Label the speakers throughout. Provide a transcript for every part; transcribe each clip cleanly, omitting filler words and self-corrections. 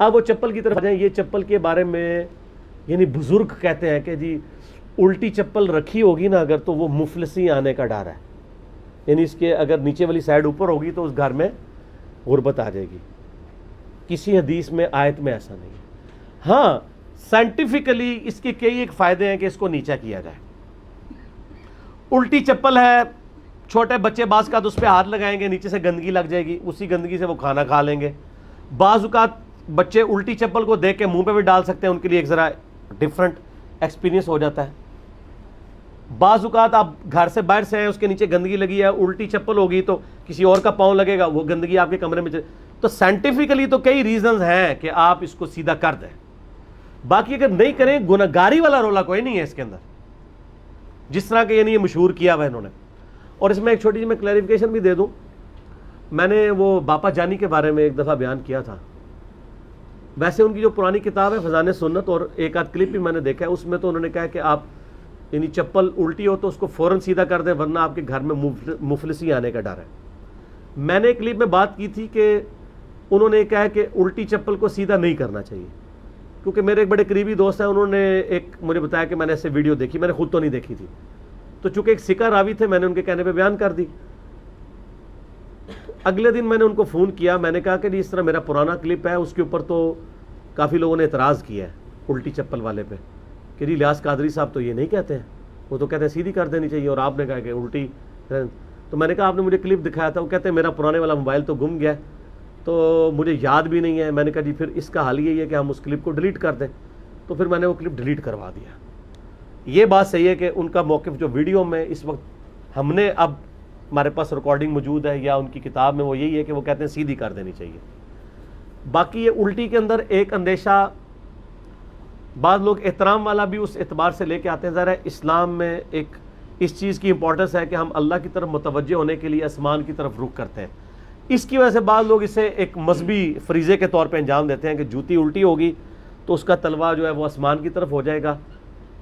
Speaker 1: اب وہ چپل کی طرف آ جائیں. یہ چپل کے بارے میں یعنی بزرگ کہتے ہیں کہ جی الٹی چپل رکھی ہوگی نا اگر تو وہ مفلسی آنے کا ڈر ہے. یعنی اس کے اگر نیچے والی سائڈ اوپر ہوگی تو اس گھر میں غربت آ جائے گی. کسی حدیث میں آیت میں ایسا نہیں ہے. ہاں سائنٹیفکلی اس کے کئی ایک فائدے ہیں کہ اس کو نیچا کیا جائے. الٹی چپل ہے, چھوٹے بچے بعض کا تو اس پہ ہاتھ لگائیں گے, نیچے سے گندگی لگ جائے گی, اسی گندگی سے وہ کھانا کھا لیں گے. بعض اوقات بچے الٹی چپل کو دیکھ کے منہ پہ بھی ڈال سکتے ہیں, ان کے لیے ایک ذرا ڈفرنٹ ایکسپیرینس ہو جاتا ہے. بعض اوقات آپ گھر سے باہر سے ہیں, اس کے نیچے گندگی لگی ہے, الٹی چپل ہوگی تو کسی اور کا پاؤں لگے گا, وہ گندگی آپ کے کمرے میں تو سائنٹیفکلی تو کئی ریزنز ہیں کہ آپ اس کو سیدھا کر دیں. باقی اگر نہیں کریں, گناہگاری والا رولا کوئی نہیں ہے اس کے اندر, جس طرح کہ یعنی یہ مشہور کیا ہوا انہوں نے. اور اس میں ایک چھوٹی سی میں کلیریفیکیشن بھی دے دوں. میں نے وہ باپا جانی کے بارے میں ایک دفعہ بیان کیا تھا. ویسے ان کی جو پرانی کتاب ہے فضان سنت, اور ایک آدھ کلپ بھی میں نے دیکھا ہے, اس میں تو انہوں نے کہا کہ آپ یعنی چپل الٹی ہو تو اس کو فوراً سیدھا کر دیں ورنہ آپ کے گھر میں مفلسی آنے کا ڈر ہے. میں نے ایک کلپ میں بات کی تھی کہ انہوں نے کہا کہ الٹی چپل کو سیدھا نہیں کرنا چاہیے, کیونکہ میرے ایک بڑے قریبی دوست ہیں, انہوں نے ایک مجھے بتایا کہ میں نے ایسے ویڈیو دیکھی, میں نے خود تو نہیں دیکھی تھی, تو چونکہ ایک سکہ راوی تھے میں نے ان کے کہنے پہ بیان کر دی. اگلے دن میں نے ان کو فون کیا, میں نے کہا کہ اس طرح میرا پرانا کلپ ہے, اس کے اوپر تو کافی لوگوں نے اعتراض کیا ہے الٹی چپل والے پہ کہ جی لیاس قادری صاحب تو یہ نہیں کہتے ہیں, وہ تو کہتے ہیں سیدھی کر دینی چاہیے, اور آپ نے کہا کہ الٹی. تو میں نے کہا آپ نے مجھے کلپ دکھایا تھا, وہ کہتے ہیں میرا پرانے والا موبائل تو گم گیا تو مجھے یاد بھی نہیں ہے. میں نے کہا جی پھر اس کا حل یہی ہے کہ ہم اس کلپ کو ڈیلیٹ کر دیں. تو پھر میں نے وہ کلپ ڈیلیٹ کروا دیا. یہ بات صحیح ہے کہ ان کا موقف جو ویڈیو میں اس وقت ہم نے اب ہمارے پاس ریکارڈنگ موجود ہے یا ان کی کتاب میں, وہ یہی ہے کہ وہ کہتے ہیں سیدھی کر دینی چاہیے. باقی یہ الٹی کے اندر ایک اندیشہ بعض لوگ احترام والا بھی اس اعتبار سے لے کے آتے ہیں. ذرا اسلام میں ایک اس چیز کی امپورٹنس ہے کہ ہم اللہ کی طرف متوجہ ہونے کے لیے آسمان کی طرف رخ کرتے ہیں. اس کی وجہ سے بعض لوگ اسے ایک مذہبی فریضے کے طور پہ انجام دیتے ہیں کہ جوتی الٹی ہوگی تو اس کا تلوا جو ہے وہ آسمان کی طرف ہو جائے گا.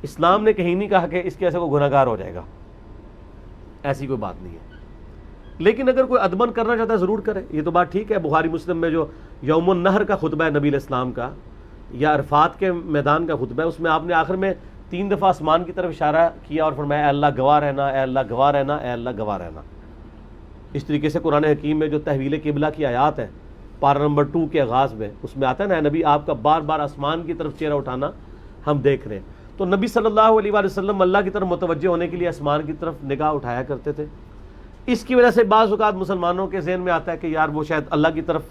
Speaker 1: اسلام نے کہیں نہیں کہا کہ اس کی وجہ سے کوئی گناہگار ہو جائے گا, ایسی کوئی بات نہیں ہے. لیکن اگر کوئی ادبن کرنا چاہتا ہے ضرور کرے, یہ تو بات ٹھیک ہے. بخاری مسلم میں جو یوم النہر کا خطبہ ہے نبی علیہ السلام کا, یا عرفات کے میدان کا خطبہ ہے, اس میں آپ نے آخر میں 3 دفعہ آسمان کی طرف اشارہ کیا اور فرمایا اے اللہ گواہ رہنا, اے اللہ گواہ رہنا, اے اللہ گواہ رہنا. اس طریقے سے قرآن حکیم میں جو تحویل قبلہ کی آیات ہے پارہ نمبر 2 کے آغاز میں, اس میں آتا ہے نا اے نبی آپ کا بار بار آسمان کی طرف چہرہ اٹھانا ہم دیکھ رہے ہیں. تو نبی صلی اللہ علیہ وآلہ وسلم اللہ کی طرف متوجہ ہونے کے لیے آسمان کی طرف نگاہ اٹھایا کرتے تھے. اس کی وجہ سے بعض اوقات مسلمانوں کے ذہن میں آتا ہے کہ یار وہ شاید اللہ کی طرف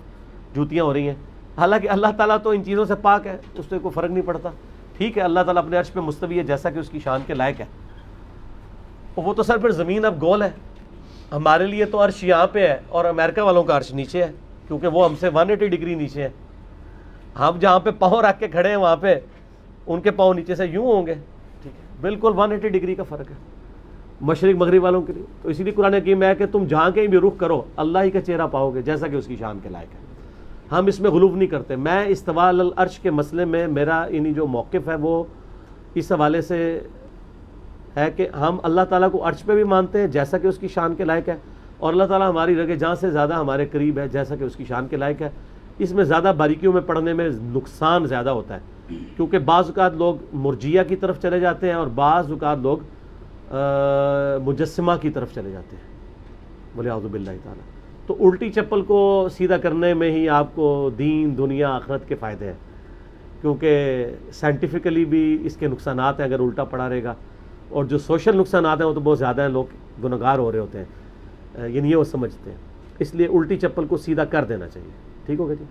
Speaker 1: جوتیاں ہو رہی ہیں, حالانکہ اللہ تعالیٰ تو ان چیزوں سے پاک ہے, اس سے کوئی فرق نہیں پڑتا. ٹھیک ہے اللہ تعالیٰ اپنے عرش پہ مستوی ہے جیسا کہ اس کی شان کے لائق ہے, وہ تو سر پھر زمین اب گول ہے. ہمارے لیے تو عرش یہاں پہ ہے اور امریکہ والوں کا عرش نیچے ہے, کیونکہ وہ ہم سے 180 ڈگری نیچے ہے. ہم جہاں پہ پاؤں رکھ کے کھڑے ہیں وہاں پہ ان کے پاؤں نیچے سے یوں ہوں گے. ٹھیک ہے, بالکل 180 ڈگری کا فرق ہے مشرق مغرب والوں کے لیے. تو اسی لیے قرآن حکیم میں ہے کہ تم جہاں کہیں بھی رخ کرو اللہ ہی کا چہرہ پاؤ گے جیسا کہ اس کی شان کے لائق ہے. ہم اس میں غلو نہیں کرتے. میں استواء علی العرش کے مسئلے میں میرا یعنی جو موقف ہے وہ اس حوالے سے ہے کہ ہم اللہ تعالیٰ کو عرش پہ بھی مانتے ہیں جیسا کہ اس کی شان کے لائق ہے, اور اللہ تعالیٰ ہماری رگ جاں سے زیادہ ہمارے قریب ہے جیسا کہ اس کی شان کے لائق ہے. اس میں زیادہ باریکیوں میں پڑھنے میں نقصان زیادہ ہوتا ہے, کیونکہ بعض اوقات لوگ مرجیہ کی طرف چلے جاتے ہیں اور بعض اوقات لوگ مجسمہ کی طرف چلے جاتے ہیں, بولے اعوذ باللہ تعالیٰ. تو الٹی چپل کو سیدھا کرنے میں ہی آپ کو دین دنیا آخرت کے فائدے ہیں, کیونکہ سائنٹیفکلی بھی اس کے نقصانات ہیں اگر الٹا پڑا رہے گا, اور جو سوشل نقصانات ہیں وہ تو بہت زیادہ ہیں, لوگ گنہگار ہو رہے ہوتے ہیں, یعنی یہ وہ سمجھتے ہیں. اس لیے الٹی چپل کو سیدھا کر دینا چاہیے. ٹھیک ہوگا جی.